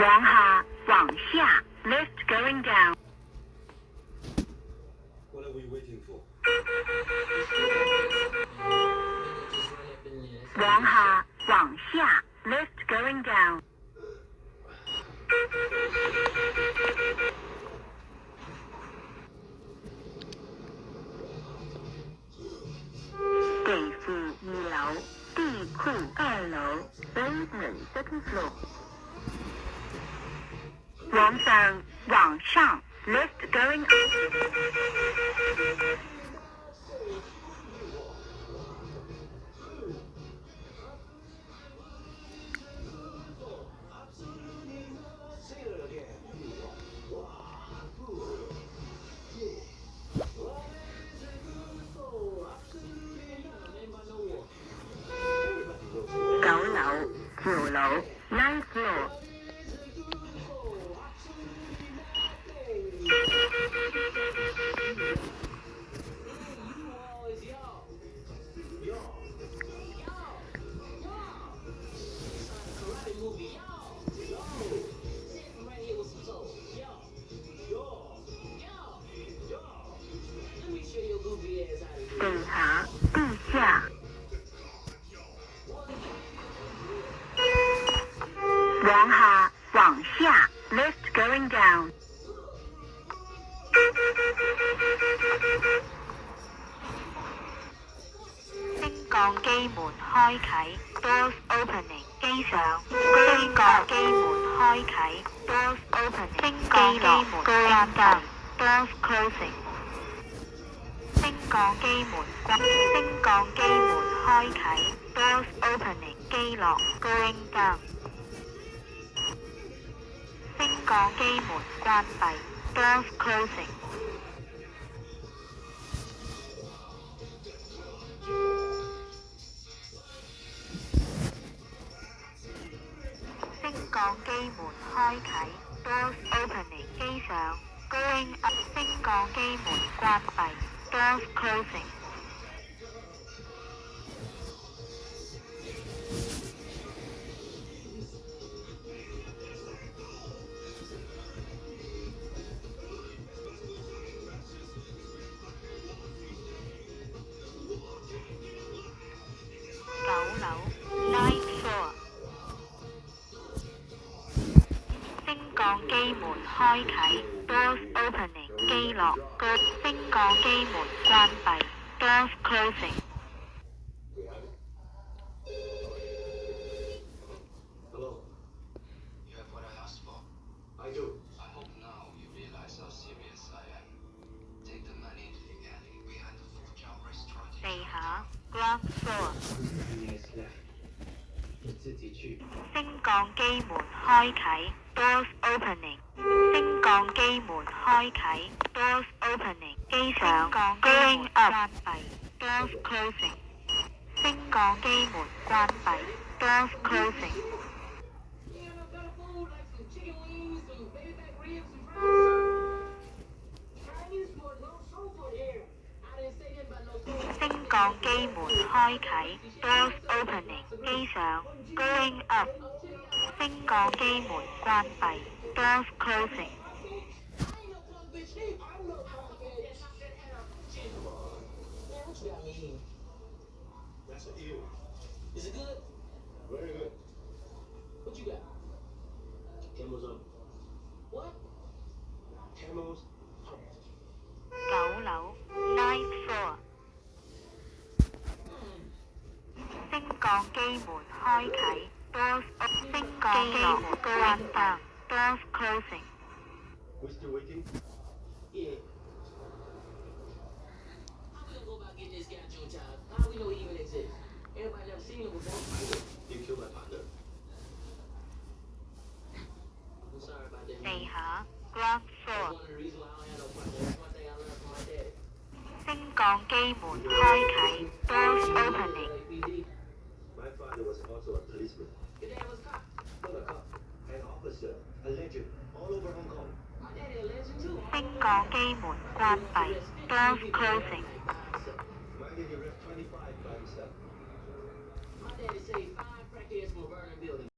往下，往下 ，lift going down。What are we waiting for? 往下，往下 ，lift going down。地庫2樓，地庫2樓 ，basement second floor。往上，往上 ，lift going up。9樓，9樓 ，ninth floor。地下，地下。往下，往下 ，lift going down。升降機門開啟 ，doors opening。機上，升降機門開啟 ，doors opening。升降機門關閉 ，doors closing。升降機門關，升降機門開啟 ，doors opening。機落 ，going down。升降機門關閉 ，doors closing。升降機門開啟 ，doors opening。機上 ，going up。升降機門關閉 ，doors closing。9樓 ，ninth floor。升降機門開啟 ，doors opening。機落，升降機門關閉 ，doors closing。Hello. You have what I asked for. I do. I hope now you realize how serious I am. Take the money to the alley behind the Fujiao restaurant. 地下 ground floor。Years left. 你自己去。升降機門開啟 ，doors opening。升降機門開啟 ，doors opening。機上 ，going up。關閉 ，doors closing。升降機門關閉 ，doors closing。升降機門開啟 ，doors opening。機上 ，going up。升降機門關閉 ，doors closing。That's an eel. Is it good? Very good. What you got? Camel's hump. What? Camel's hump. 9樓 ninth floor。升降機門開啟 ，doors up。升降機門關閉 ，doors closing。 We still waiting? Yeah. How we gonna go about getting this guy Joe Child? How we know he even exists? Everybody never seen him before. You killed my partner. I'm sorry about that. 地下 ground That's floor。 one of the reasons why I don't have no partner. That's one thing I learned from my daddy. 升降機門開啟 ，doors opening。 Like BD. My father was also a policeman. Your dad was a cop. Not a cop, an officer, a legend, all over Hong Kong. My daddy a legend too. 升降機門關閉 ，doors closing。 Why did he rep 25 by himself?